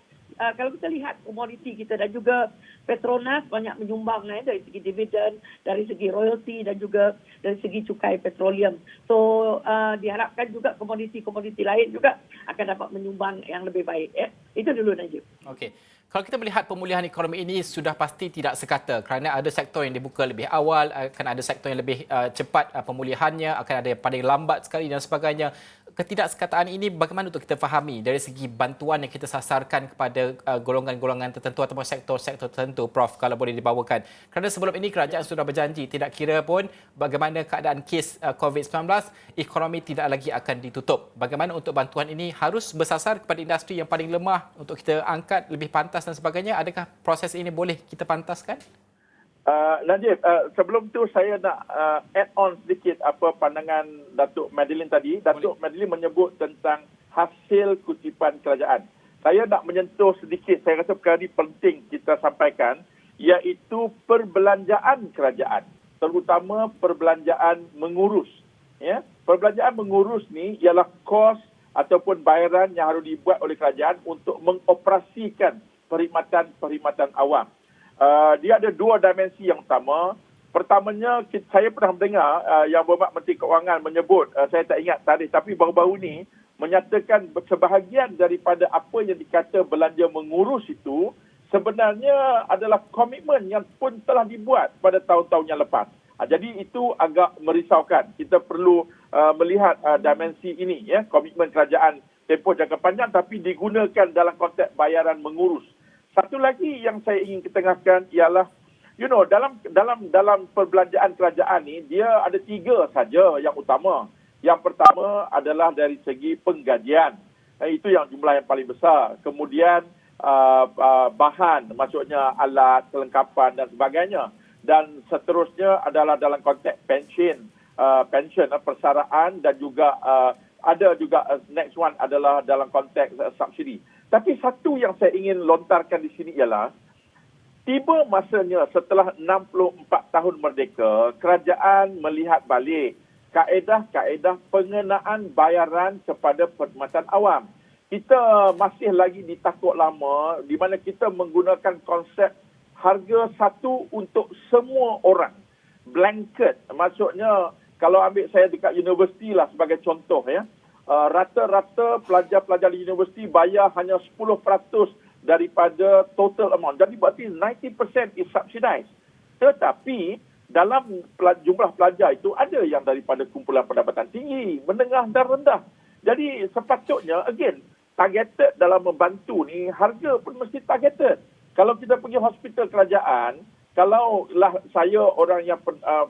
kalau kita lihat komoditi kita dan juga Petronas banyak menyumbang dari segi dividen, dari segi royalty dan juga dari segi cukai petroleum. So diharapkan juga komoditi-komoditi lain juga akan dapat menyumbang yang lebih baik. Itu dulu Najib. Okey. Kalau kita melihat pemulihan ekonomi ini sudah pasti tidak sekata kerana ada sektor yang dibuka lebih awal, akan ada sektor yang lebih cepat pemulihannya, akan ada yang paling lambat sekali dan sebagainya. Ketidaksekatan ini bagaimana untuk kita fahami dari segi bantuan yang kita sasarkan kepada golongan-golongan tertentu ataupun sektor-sektor tertentu, Prof, kalau boleh dibawakan. Kerana sebelum ini kerajaan sudah berjanji tidak kira pun bagaimana keadaan kes COVID-19, ekonomi tidak lagi akan ditutup. Bagaimana untuk bantuan ini harus bersasar kepada industri yang paling lemah untuk kita angkat lebih pantas dan sebagainya. Adakah proses ini boleh kita pantaskan? Najib, sebelum tu saya nak add on sedikit apa pandangan Datuk Madeline tadi. Datuk Madeline menyebut tentang hasil kutipan kerajaan. Saya nak menyentuh sedikit, saya rasa perkara ini penting kita sampaikan, iaitu perbelanjaan kerajaan. Terutama perbelanjaan mengurus. Ya? Perbelanjaan mengurus ni ialah kos ataupun bayaran yang harus dibuat oleh kerajaan untuk mengoperasikan perkhidmatan awam. Dia ada dua dimensi yang utama. Pertamanya, saya pernah mendengar Yang Berhormat Menteri Keuangan menyebut, saya tak ingat tarikh, tapi baru-baru ini menyatakan sebahagian daripada apa yang dikata belanja mengurus itu sebenarnya adalah komitmen yang pun telah dibuat pada tahun-tahun yang lepas. Jadi itu agak merisaukan. Kita perlu melihat dimensi ini, komitmen kerajaan tempoh jangka panjang tapi digunakan dalam konteks bayaran mengurus. Satu lagi yang saya ingin ketengahkan ialah, dalam perbelanjaan kerajaan ni, dia ada tiga saja yang utama. Yang pertama adalah dari segi penggajian. Itu yang jumlah yang paling besar. Kemudian bahan, maksudnya alat, kelengkapan dan sebagainya. Dan seterusnya adalah dalam konteks pension, persaraan dan juga ada juga next one adalah dalam konteks subsidi. Tapi satu yang saya ingin lontarkan di sini ialah tiba masanya setelah 64 tahun merdeka, kerajaan melihat balik kaedah-kaedah pengenaan bayaran kepada perkhidmatan awam. Kita masih lagi di takut lama di mana kita menggunakan konsep harga satu untuk semua orang. Blanket. Maksudnya kalau ambil saya dekat universiti lah sebagai contoh rata-rata pelajar-pelajar di universiti bayar hanya 10% daripada total amount. Jadi berarti 90% is subsidized. Tetapi dalam jumlah pelajar itu ada yang daripada kumpulan pendapatan tinggi, menengah dan rendah. Jadi sepatutnya, again, targeted dalam membantu ni, harga pun mesti targeted. Kalau kita pergi hospital kerajaan, kalau lah saya orang yang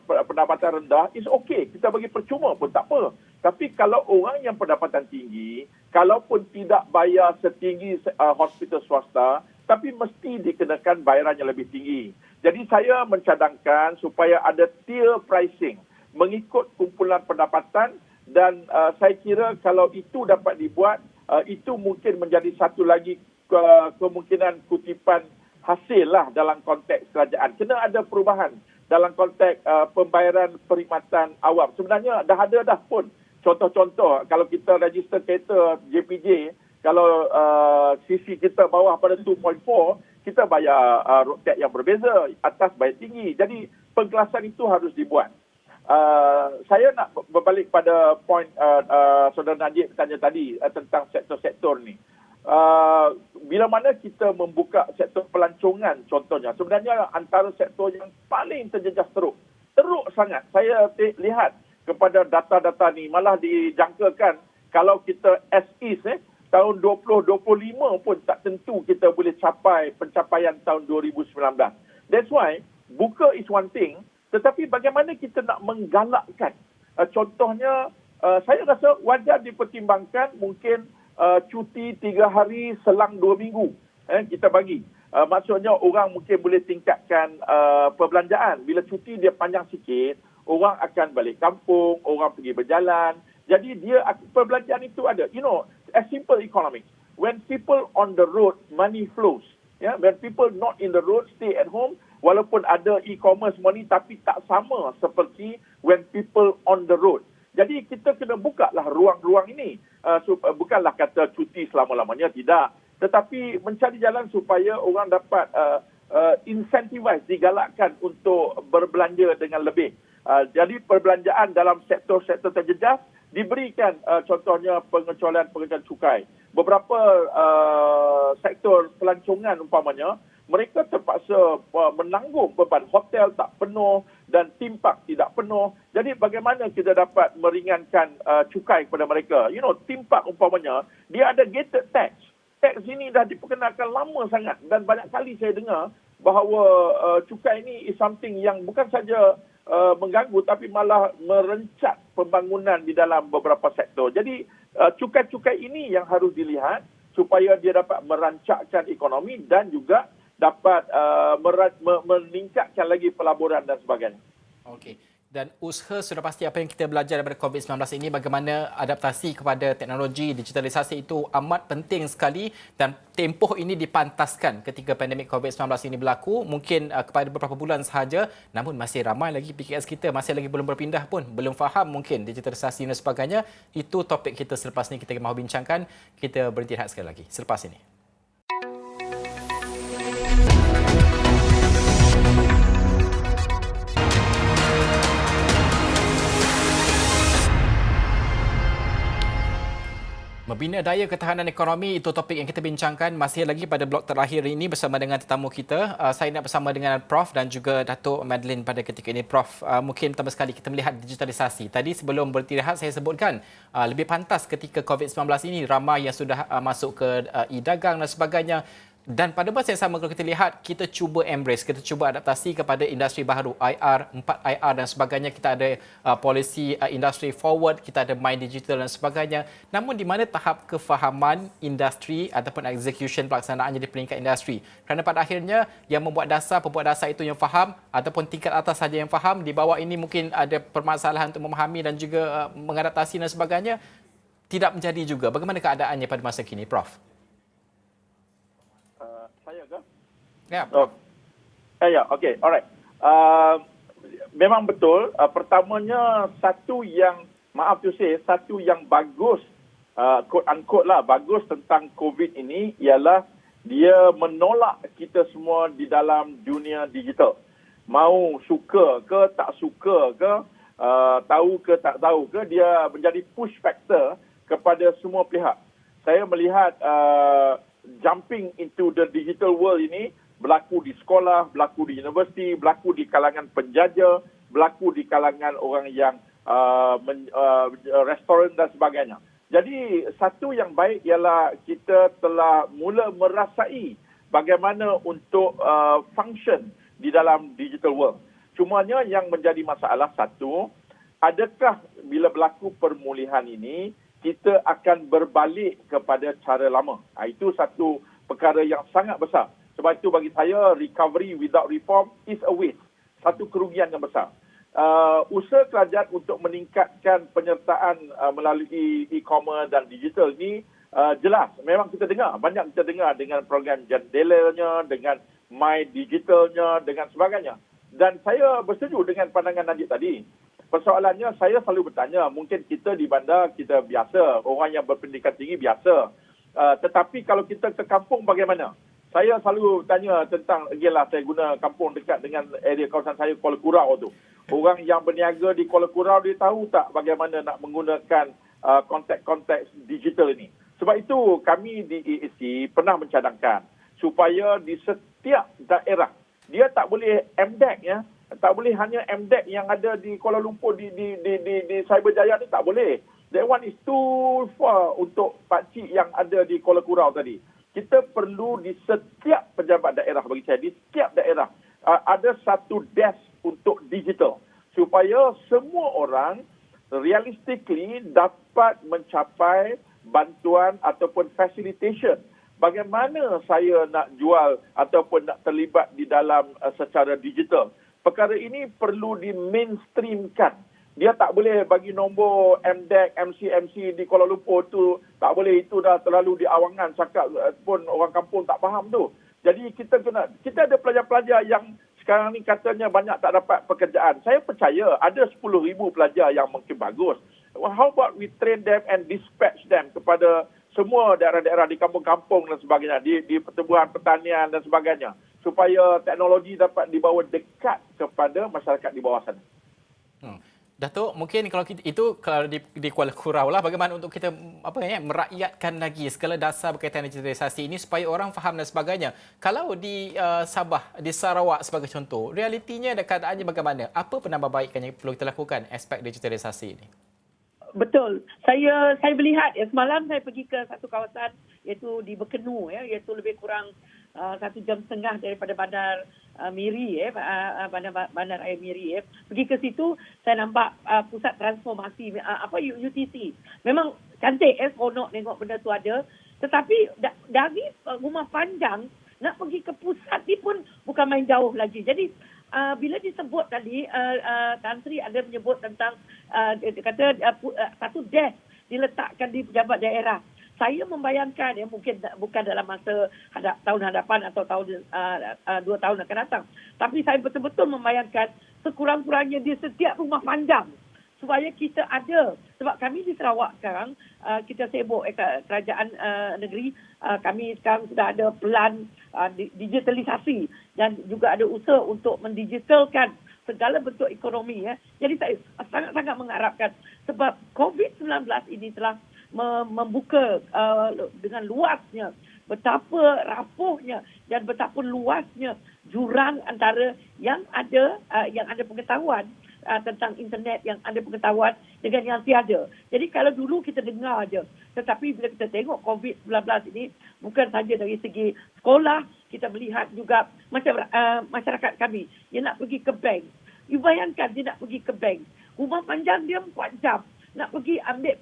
pendapatan rendah, is okay. Kita bagi percuma pun tak apa. Tapi kalau orang yang pendapatan tinggi, kalaupun tidak bayar setinggi hospital swasta, tapi mesti dikenakan bayaran yang lebih tinggi. Jadi saya mencadangkan supaya ada tier pricing mengikut kumpulan pendapatan dan saya kira kalau itu dapat dibuat, itu mungkin menjadi satu lagi kemungkinan kutipan hasil lah dalam konteks kerajaan. Kena ada perubahan dalam konteks pembayaran perkhidmatan awam. Sebenarnya dah ada dah pun contoh-contoh. Kalau kita register kereta JPJ, kalau sisi kita bawah pada 2.4, kita bayar road tax yang berbeza, atas bayar tinggi. Jadi pengkelasan itu harus dibuat. Saya nak berbalik pada poin Saudara Najib tanya tadi tentang sektor-sektor ni. Bila mana kita membuka sektor pelancongan contohnya, sebenarnya antara sektor yang paling terjejas teruk sangat. Saya lihat kepada data-data ni, malah dijangkakan kalau kita as is tahun 2025 pun tak tentu kita boleh capai pencapaian tahun 2019. That's why buka is one thing, tetapi bagaimana kita nak menggalakkan. Contohnya, saya rasa wajar dipertimbangkan mungkin cuti 3 hari selang 2 minggu kita bagi. Maksudnya orang mungkin boleh tingkatkan perbelanjaan. Bila cuti dia panjang sikit, orang akan balik kampung, orang pergi berjalan. Jadi perbelanjaan itu ada. You know, a simple economics. When people on the road, money flows. When people not in the road, stay at home, walaupun ada e-commerce money, tapi tak sama seperti when people on the road. Jadi kita kena buka lah ruang-ruang ini. Bukanlah kata cuti selama-lamanya, tidak. Tetapi mencari jalan supaya orang dapat incentivize, digalakkan untuk berbelanja dengan lebih. Jadi perbelanjaan dalam sektor-sektor terjejas diberikan contohnya pengecualian cukai. Beberapa sektor pelancongan umpamanya, mereka terpaksa menanggung beban hotel tak penuh dan theme park tidak penuh. Jadi bagaimana kita dapat meringankan cukai kepada mereka? You know, theme park umpamanya, dia ada gated tax. Tax ini dah diperkenalkan lama sangat dan banyak kali saya dengar bahawa cukai ini is something yang bukan saja mengganggu tapi malah merencat pembangunan di dalam beberapa sektor. Jadi cukai-cukai ini yang harus dilihat supaya dia dapat merancakkan ekonomi dan juga dapat meningkatkan lagi pelaburan dan sebagainya. Okey. Dan usaha sudah pasti apa yang kita belajar daripada COVID-19 ini, bagaimana adaptasi kepada teknologi, digitalisasi itu amat penting sekali dan tempoh ini dipantaskan ketika pandemik COVID-19 ini berlaku. Mungkin kepada beberapa bulan sahaja, namun masih ramai lagi PKS kita, masih lagi belum berpindah pun, belum faham mungkin digitalisasi dan sebagainya. Itu topik kita selepas ini kita mahu bincangkan. Kita berhenti rehat sekali lagi selepas ini. Membina daya ketahanan ekonomi, itu topik yang kita bincangkan masih lagi pada blok terakhir ini bersama dengan tetamu kita. Saya nak bersama dengan Prof dan juga Datuk Madeline pada ketika ini. Prof, mungkin pertama sekali kita melihat digitalisasi. Tadi sebelum berhenti rehat saya sebutkan lebih pantas ketika COVID-19 ini ramai yang sudah masuk ke e-dagang dan sebagainya. Dan pada masa yang sama kalau kita lihat, kita cuba embrace, kita cuba adaptasi kepada industri baru, IR, 4IR dan sebagainya. Kita ada polisi industri forward, kita ada mind digital dan sebagainya. Namun di mana tahap kefahaman industri ataupun execution pelaksanaannya di peringkat industri. Kerana pada akhirnya yang membuat dasar, pembuat dasar itu yang faham ataupun tingkat atas saja yang faham. Di bawah ini mungkin ada permasalahan untuk memahami dan juga mengadaptasi dan sebagainya. Tidak menjadi juga. Bagaimana keadaannya pada masa kini, Prof? Ya, okey, alright. Memang betul. Pertamanya satu yang bagus, quote unquote lah, bagus tentang COVID ini ialah dia menolak kita semua di dalam dunia digital. Mau suka ke tak suka ke, tahu ke tak tahu ke, dia menjadi push factor kepada semua pihak. Saya melihat jumping into the digital world ini berlaku di sekolah, berlaku di universiti, berlaku di kalangan penjaja, berlaku di kalangan orang yang restoran dan sebagainya. Jadi satu yang baik ialah kita telah mula merasai bagaimana untuk function di dalam digital world. Cumanya yang menjadi masalah satu, adakah bila berlaku pemulihan ini kita akan berbalik kepada cara lama? Itu satu perkara yang sangat besar. Sebab itu bagi saya recovery without reform is a waste. Satu kerugian yang besar. Usaha kerajaan untuk meningkatkan penyertaan melalui e-commerce dan digital ni jelas. Memang kita dengar, banyak kita dengar dengan program Jendela-nya, dengan My Digital-nya, dengan sebagainya. Dan saya bersetuju dengan pandangan Najib tadi. Persoalannya saya selalu bertanya, mungkin kita di bandar kita biasa, orang yang berpendidikan tinggi biasa. Tetapi kalau kita ke kampung bagaimana? Saya selalu tanya tentang, ialah saya guna kampung dekat dengan area kawasan saya Kuala Kurau tu. Orang yang berniaga di Kuala Kurau, dia tahu tak bagaimana nak menggunakan konteks digital ini. Sebab itu kami di AAC pernah mencadangkan supaya di setiap daerah, dia tak boleh MDEC ya, tak boleh hanya MDEC yang ada di Kuala Lumpur di Cyberjaya ni, tak boleh. That one is too far untuk pakcik yang ada di Kuala Kurau tadi. Kita perlu di setiap pejabat daerah, bagi saya, di setiap daerah ada satu desk untuk digital supaya semua orang realistically dapat mencapai bantuan ataupun facilitation. Bagaimana saya nak jual ataupun nak terlibat di dalam secara digital. Perkara ini perlu di mainstreamkan. Dia tak boleh bagi nombor MDEC, MC di Kuala Lumpur tu, tak boleh, itu dah terlalu di awangan, cakap pun orang kampung tak faham tu. Jadi kita ada pelajar-pelajar yang sekarang ni katanya banyak tak dapat pekerjaan. Saya percaya ada 10,000 pelajar yang mungkin bagus. How about we train them and dispatch them kepada semua daerah-daerah di kampung-kampung dan sebagainya, di pertubuhan pertanian dan sebagainya, supaya teknologi dapat dibawa dekat kepada masyarakat di bawah sana. Datuk, mungkin kalau kalau di Kuala Kurau lah, bagaimana untuk kita merakyatkan lagi segala dasar berkaitan digitalisasi ini supaya orang faham dan sebagainya. Kalau di Sabah, di Sarawak sebagai contoh, realitinya dan keadaannya bagaimana? Apa penambahbaikan yang perlu kita lakukan aspek digitalisasi ini? Betul. Saya melihat semalam saya pergi ke satu kawasan iaitu di Bekenu iaitu lebih kurang 1 jam setengah daripada bandar Miri bandar air Miri Pergi ke situ saya nampak pusat transformasi UTC. Memang cantik seronok tengok benda tu ada, tetapi dari Rumah Panjang nak pergi ke pusat ni pun bukan main jauh lagi. Jadi bila disebut tadi Tan Sri ada menyebut tentang dia kata satu desk diletakkan di pejabat daerah. Saya membayangkan mungkin bukan dalam masa tahun hadapan atau tahun 2 tahun akan datang, tapi saya betul-betul membayangkan sekurang-kurangnya di setiap rumah panjang supaya kita ada. Sebab kami di Sarawak sekarang kita sibuk kerajaan negeri, kami sekarang sudah ada pelan digitalisasi dan juga ada usaha untuk mendigitalkan segala bentuk ekonomi. Jadi saya sangat-sangat mengharapkan, sebab COVID-19 ini telah membuka dengan luasnya betapa rapuhnya dan betapa luasnya jurang antara yang ada pengetahuan tentang internet, yang ada pengetahuan dengan yang tiada. Jadi kalau dulu kita dengar aja, tetapi bila kita tengok COVID-19 ini, bukan saja dari segi sekolah, kita melihat juga masyarakat kami yang nak pergi ke bank. You bayangkan dia nak pergi ke bank, Rumah Panjang dia 4 jam nak pergi ambil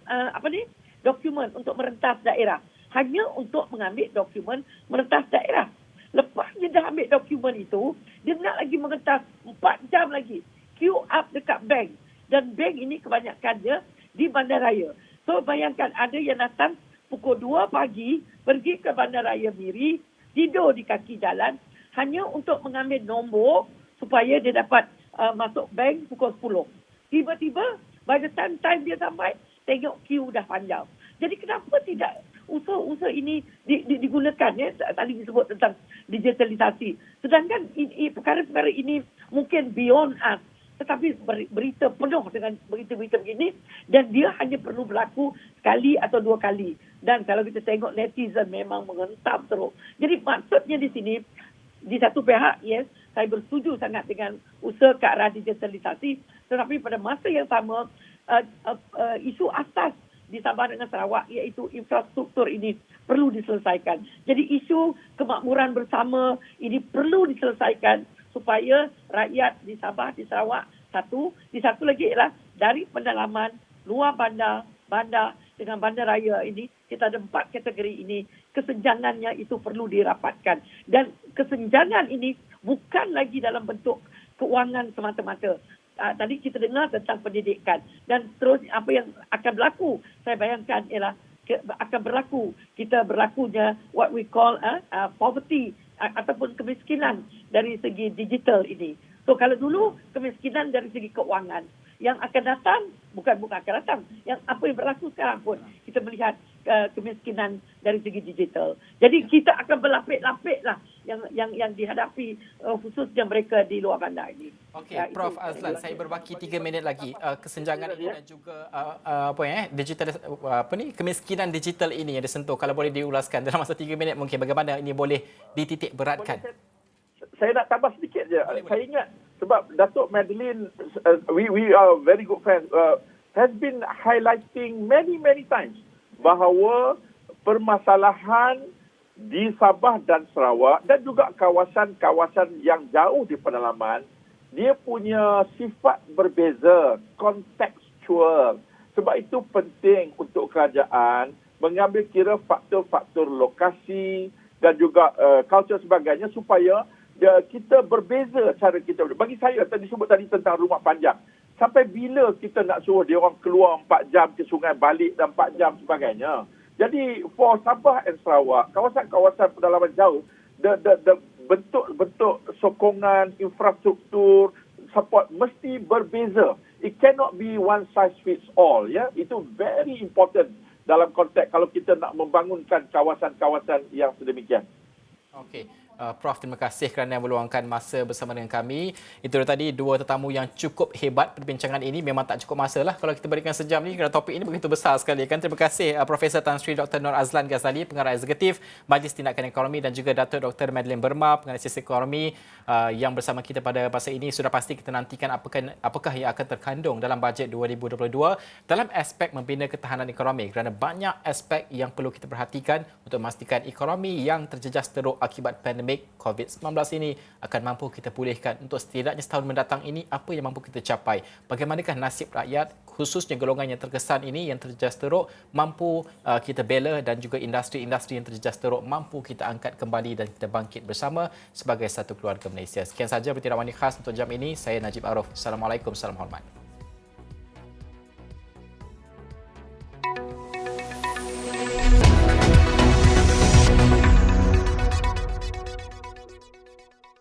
dokumen untuk merentas daerah. Hanya untuk mengambil dokumen merentas daerah. Lepas dia dah ambil dokumen itu, dia nak lagi merentas 4 jam lagi. Queue up dekat bank. Dan bank ini kebanyakannya di bandaraya. So bayangkan ada yang datang pukul 2 pagi, pergi ke bandaraya Miri, tidur di kaki jalan, hanya untuk mengambil nombor supaya dia dapat masuk bank pukul 10. Tiba-tiba, by the time dia sampai, tengok queue dah panjang. Jadi kenapa tidak usaha-usaha ini digunakan? Tadi disebut tentang digitalisasi. Sedangkan perkara-perkara ini mungkin beyond us. Tetapi berita penuh dengan berita-berita begini dan dia hanya perlu berlaku sekali atau 2 kali. Dan kalau kita tengok netizen memang mengentam terus. Jadi maksudnya di sini, di satu pihak, yes, saya bersetuju sangat dengan usaha ke arah digitalisasi. Tetapi pada masa yang sama, isu asas di Sabah dengan Sarawak, iaitu infrastruktur ini perlu diselesaikan. Jadi isu kemakmuran bersama ini perlu diselesaikan supaya rakyat di Sabah, di Sarawak, satu lagi ialah dari pendalaman luar bandar, bandar dengan bandar raya ini, kita ada 4 kategori ini, kesenjangannya itu perlu dirapatkan. Dan kesenjangan ini bukan lagi dalam bentuk keuangan semata-mata. Tadi kita dengar tentang pendidikan dan terus apa yang akan berlaku, saya bayangkan ialah akan berlaku, kita berlakunya what we call poverty ataupun kemiskinan dari segi digital ini. So kalau dulu kemiskinan dari segi keuangan, yang akan datang bukan akan datang, yang apa yang berlaku sekarang pun kita melihat kemiskinan dari segi digital. Jadi kita akan berlapik-lapik lah yang dihadapi khususnya mereka di luar bandar ini. Okey, Prof Azlan, saya berbaki 3 minit lagi. Kesenjangan ini dan juga digital kemiskinan digital ini yang disentuh, kalau boleh diulaskan dalam masa 3 minit mungkin, bagaimana ini boleh dititik beratkan? Saya nak tambah sedikit je. Saya ingat sebab Datuk Madeline, we are very good friends, has been highlighting many times bahawa permasalahan di Sabah dan Sarawak dan juga kawasan-kawasan yang jauh di pedalaman, dia punya sifat berbeza, kontekstual. Sebab itu penting untuk kerajaan mengambil kira faktor-faktor lokasi dan juga culture sebagainya supaya kita berbeza cara kita. Bagi saya, tadi sebut tadi tentang rumah panjang. Sampai bila kita nak suruh dia orang keluar 4 jam ke sungai, balik dan 4 jam sebagainya. Jadi, for Sabah dan Sarawak, kawasan-kawasan pedalaman jauh, the bentuk sokongan, infrastruktur, support mesti berbeza. It cannot be one size fits all. Ya, itu very important dalam konteks kalau kita nak membangunkan kawasan-kawasan yang sedemikian. Okey. Prof, terima kasih kerana meluangkan masa bersama dengan kami. Itu tadi 2 tetamu yang cukup hebat perbincangan ini. Memang tak cukup masa lah kalau kita berikan sejam ni kerana topik ini begitu besar sekali kan. Terima kasih Profesor Tan Sri Dr. Nur Azlan Ghazali, Pengarah Eksekutif Majlis Tindakan Ekonomi, dan juga Datuk Dr. Madeline Burma, Penganalisis Ekonomi yang bersama kita pada masa ini. Sudah pasti kita nantikan apakah yang akan terkandung dalam bajet 2022 dalam aspek membina ketahanan ekonomi, kerana banyak aspek yang perlu kita perhatikan untuk memastikan ekonomi yang terjejas teruk akibat pandemik COVID-19 ini akan mampu kita pulihkan untuk setidaknya setahun mendatang ini. Apa yang mampu kita capai? Bagaimanakah nasib rakyat, khususnya golongan yang terkesan ini yang terjejas teruk, mampu kita bela, dan juga industri-industri yang terjejas teruk mampu kita angkat kembali dan kita bangkit bersama sebagai satu keluarga Malaysia. Sekian saja berita Awani Khas untuk jam ini. Saya Najib Arif. Assalamualaikum, salam hormat.